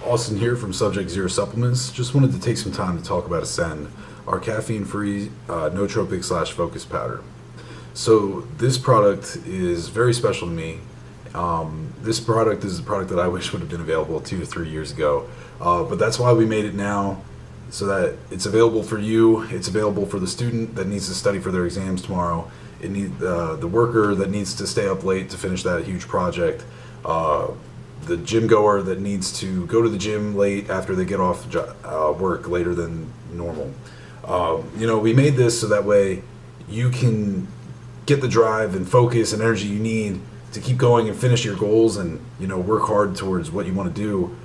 Austin here from Subject Zero Supplements. Just wanted to take some time to talk about Ascend, our caffeine-free nootropic / focus powder. So this product is very special to me. This product is a product that I wish would have been available 2 to 3 years ago, but that's why we made it now, so that it's available for you. It's available for the student that needs to study for their exams tomorrow. It need the worker that needs to stay up late to finish that huge project. The gym goer that needs to go to the gym late after they get off work later than normal. We made this so that way you can get the drive and focus and energy you need to keep going and finish your goals and work hard towards what you want to do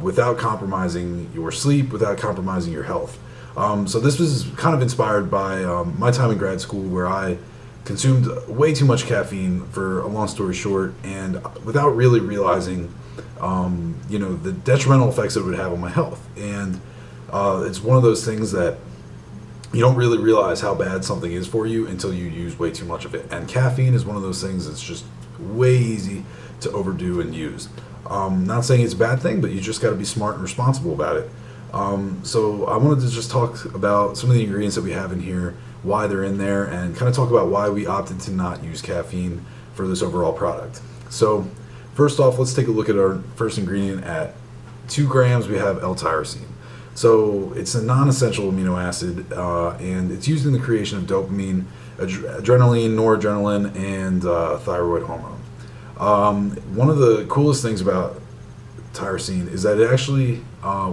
without compromising your sleep, without compromising your health. So this was kind of inspired by my time in grad school, where I consumed way too much caffeine, for a long story short, and without really realizing the detrimental effects it would have on my health. And it's one of those things that you don't really realize how bad something is for you until you use way too much of it. And caffeine is one of those things that's just way easy to overdo and use. Not saying it's a bad thing, but you just got to be smart and responsible about it. So I wanted to just talk about some of the ingredients that we have in here, why they're in there, and kind of talk about why we opted to not use caffeine for this overall product. So first off, let's take a look at our first ingredient. At 2 grams, we have L-Tyrosine. So it's a non-essential amino acid, and it's used in the creation of dopamine, adrenaline, noradrenaline, and thyroid hormone. One of the coolest things about tyrosine is that it actually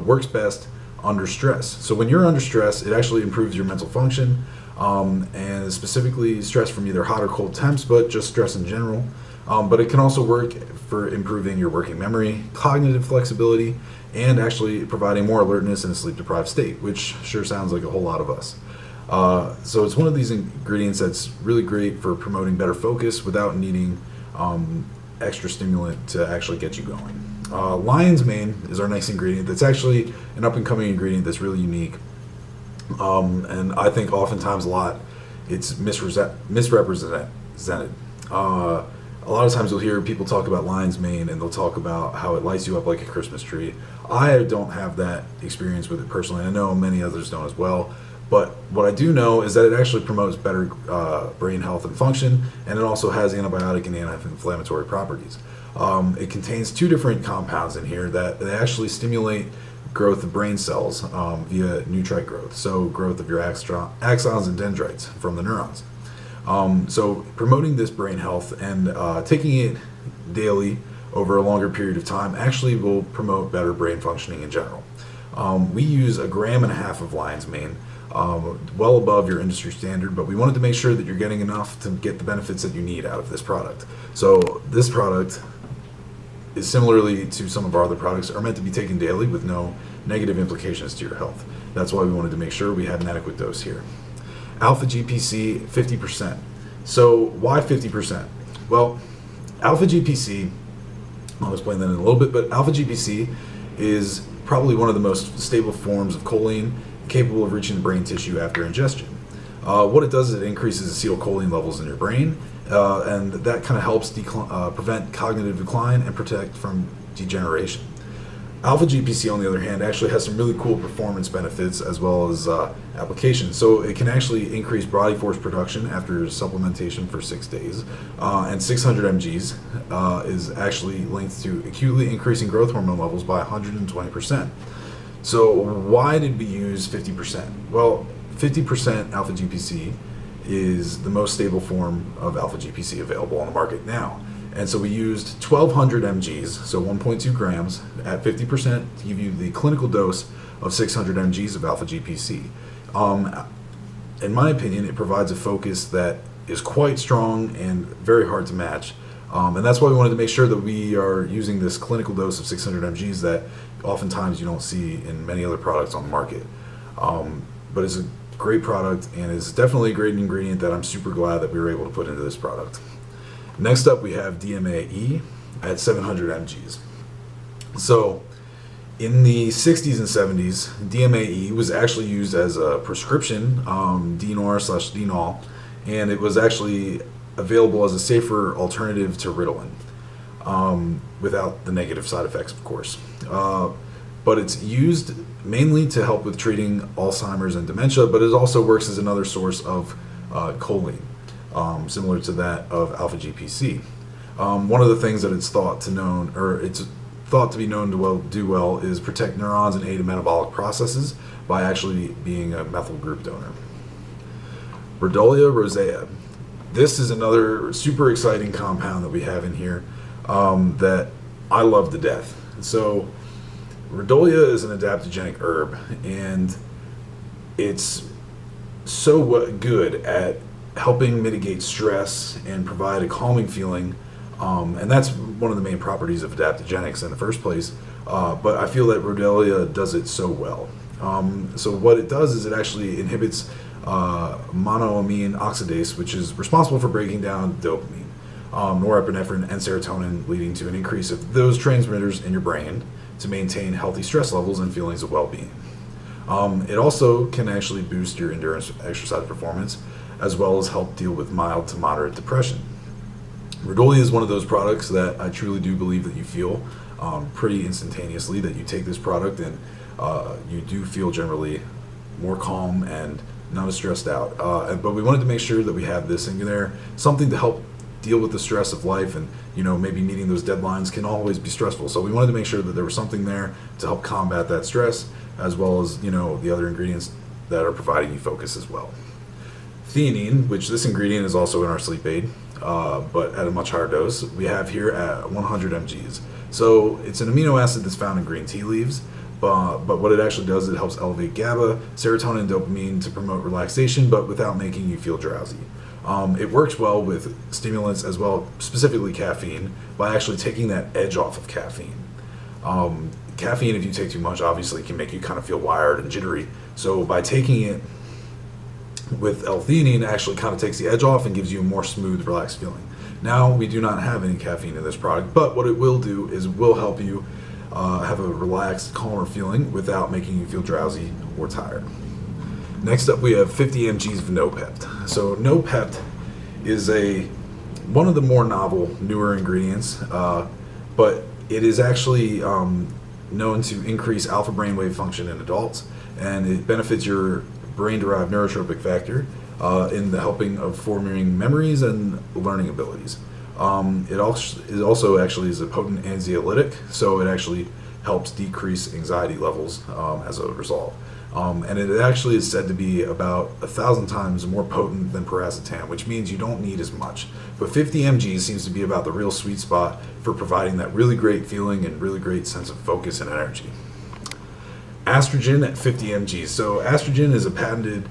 works best under stress. So when you're under stress, it actually improves your mental function, and specifically stress from either hot or cold temps, but just stress in general. But it can also work for improving your working memory, cognitive flexibility, and actually providing more alertness in a sleep-deprived state, which sure sounds like a whole lot of us. So it's one of these ingredients that's really great for promoting better focus without needing extra stimulant to actually get you going. Lion's mane is our next ingredient. That's actually an up-and-coming ingredient that's really unique. And I think oftentimes it's misrepresented. A lot of times you'll hear people talk about lion's mane, and they'll talk about how it lights you up like a Christmas tree. I don't have that experience with it personally. I know many others don't as well. But what I do know is that it actually promotes better brain health and function, and it also has antibiotic and anti-inflammatory properties. It contains 2 different compounds in here that they actually stimulate growth of brain cells via nutrite growth, so growth of your axons and dendrites from the neurons. So promoting this brain health and taking it daily over a longer period of time actually will promote better brain functioning in general. We use 1.5 grams of lion's mane, well above your industry standard, but we wanted to make sure that you're getting enough to get the benefits that you need out of this product. So this product is, similarly to some of our other products, are meant to be taken daily with no negative implications to your health. That's why we wanted to make sure we had an adequate dose here. Alpha GPC, 50%. So why 50%? Well, alpha GPC, I'll explain that in a little bit, but alpha GPC is probably one of the most stable forms of choline, capable of reaching the brain tissue after ingestion. What it does is it increases acetylcholine levels in your brain, and that kind of helps prevent cognitive decline and protect from degeneration. Alpha GPC, on the other hand, actually has some really cool performance benefits as well as applications. So it can actually increase body force production after supplementation for 6 days, and 600 mgs is actually linked to acutely increasing growth hormone levels by 120%. So why did we use 50%? Well, 50% alpha GPC is the most stable form of alpha GPC available on the market now. And so we used 1,200 mgs, so 1.2 grams, at 50% to give you the clinical dose of 600 mgs of alpha GPC. In my opinion, it provides a focus that is quite strong and very hard to match. And that's why we wanted to make sure that we are using this clinical dose of 600 mgs that oftentimes you don't see in many other products on the market. But it's a great product, and it's definitely a great ingredient that I'm super glad that we were able to put into this product. Next up, we have Dmae at 700 mgs. So in the 60s and 70s, Dmae was actually used as a prescription, DNOR/Dnol, and it was actually available as a safer alternative to Ritalin, without the negative side effects, of course. but it's used mainly to help with treating Alzheimer's and dementia, but it also works as another source of choline, similar to that of alpha-GPC. One of the things that it's thought to be known to do well is protect neurons and aid in metabolic processes by actually being a methyl group donor. Rhodiola rosea. This is another super exciting compound that we have in here that I love to death. So Rhodiola is an adaptogenic herb, and it's so good at helping mitigate stress and provide a calming feeling. And that's one of the main properties of adaptogenics in the first place. But I feel that Rhodiola does it so well. So what it does is it actually inhibits monoamine oxidase, which is responsible for breaking down dopamine, norepinephrine, and serotonin, leading to an increase of those transmitters in your brain to maintain healthy stress levels and feelings of well-being. It also can actually boost your endurance exercise performance, as well as help deal with mild to moderate depression. Rhodiola is one of those products that I truly do believe that you feel pretty instantaneously, that you take this product and you do feel generally more calm and not as stressed out. But we wanted to make sure that we have this in there, something to help deal with the stress of life, and maybe meeting those deadlines can always be stressful. So we wanted to make sure that there was something there to help combat that stress, as well as the other ingredients that are providing you focus as well. Theanine, which this ingredient is also in our sleep aid, but at a much higher dose, we have here at 100 mgs. So it's an amino acid that's found in green tea leaves, but what it actually does, it helps elevate GABA, serotonin, and dopamine to promote relaxation, but without making you feel drowsy. It works well with stimulants as well, specifically caffeine, by actually taking that edge off of caffeine. Caffeine, if you take too much, obviously can make you kind of feel wired and jittery. So by taking it with L-theanine, actually kind of takes the edge off and gives you a more smooth, relaxed feeling. Now, we do not have any caffeine in this product, but what it will do is will help you have a relaxed, calmer feeling without making you feel drowsy or tired. Next up, we have 50 mgs of Noopept. So Noopept is one of the more novel, newer ingredients, but it is actually known to increase alpha brainwave function in adults, and it benefits your brain-derived neurotropic factor in the helping of forming memories and learning abilities. It also actually is a potent anxiolytic, so it actually helps decrease anxiety levels as a result. And it actually is said to be about 1,000 times more potent than paracetam, which means you don't need as much. But 50 mg seems to be about the real sweet spot for providing that really great feeling and really great sense of focus and energy. Estrogen at 50 mg. So estrogen is a patented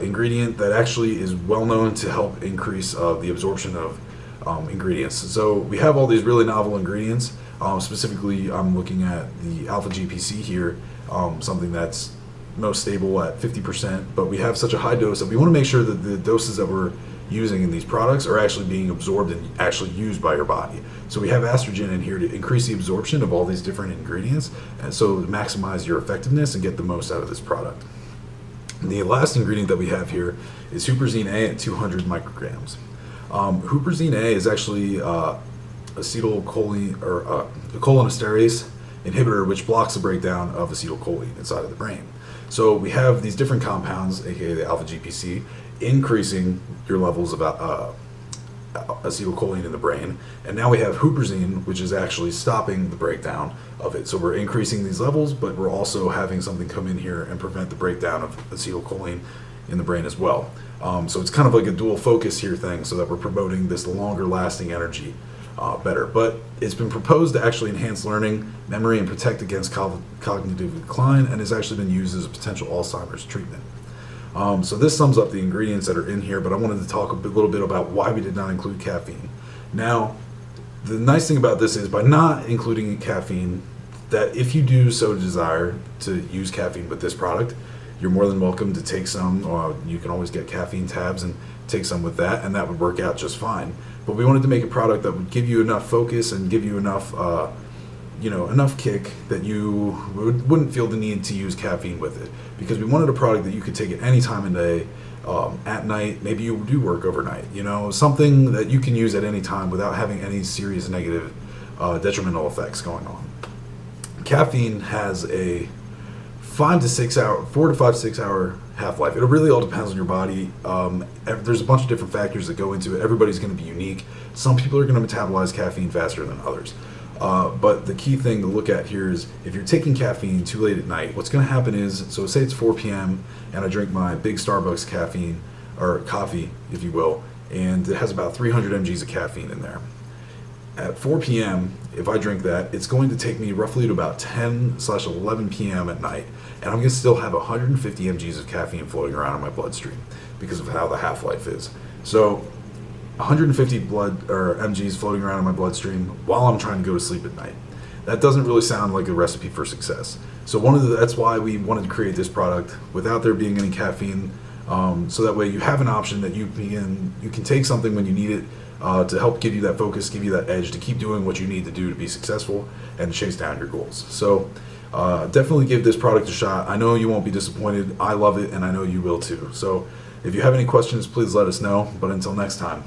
ingredient that actually is well known to help increase the absorption of ingredients. So we have all these really novel ingredients. Specifically, I'm looking at the alpha-GPC here, something that's most stable at 50%, but we have such a high dose that we want to make sure that the doses that we're using in these products are actually being absorbed and actually used by your body. So we have estrogen in here to increase the absorption of all these different ingredients, and so to maximize your effectiveness and get the most out of this product. The last ingredient that we have here is Huperzine A at 200 micrograms. Huperzine A is actually acetylcholine or cholinesterase inhibitor, which blocks the breakdown of acetylcholine inside of the brain. So we have these different compounds, aka the alpha-GPC, increasing your levels of acetylcholine in the brain, and now we have huperzine, which is actually stopping the breakdown of it. So we're increasing these levels, but we're also having something come in here and prevent the breakdown of acetylcholine in the brain as well. So it's kind of like a dual focus here thing, so that we're promoting this longer lasting energy better. But it's been proposed to actually enhance learning, memory, and protect against cognitive decline, and has actually been used as a potential Alzheimer's treatment. So this sums up the ingredients that are in here, but I wanted to talk a little bit about why we did not include caffeine. Now, the nice thing about this is by not including caffeine, that if you do so desire to use caffeine with this product, you're more than welcome to take some. You can always get caffeine tabs and take some with that, and that would work out just fine. But we wanted to make a product that would give you enough focus and give you enough, enough kick that you wouldn't feel the need to use caffeine with it. Because we wanted a product that you could take at any time of day, at night. Maybe you do work overnight. Something that you can use at any time without having any serious negative, detrimental effects going on. caffeine has a 4 to 5 to 6 hour half-life. It really all depends on your body. There's a bunch of different factors that go into it. Everybody's going to be unique. Some people are going to metabolize caffeine faster than others. But the key thing to look at here is if you're taking caffeine too late at night, what's going to happen is, so say it's 4 p.m. and I drink my big Starbucks caffeine, or coffee, if you will, and it has about 300 mgs of caffeine in there. At 4 p.m., if I drink that, it's going to take me roughly to about 10/11 p.m. at night, and I'm going to still have 150 mgs of caffeine floating around in my bloodstream because of how the half-life is. So 150 mgs floating around in my bloodstream while I'm trying to go to sleep at night. That doesn't really sound like a recipe for success. So that's why we wanted to create this product without there being any caffeine, so that way you have an option that you can take something when you need it, to help give you that focus, give you that edge to keep doing what you need to do to be successful and chase down your goals. So definitely give this product a shot. I know you won't be disappointed. I love it, and I know you will too. So if you have any questions, please let us know. But until next time.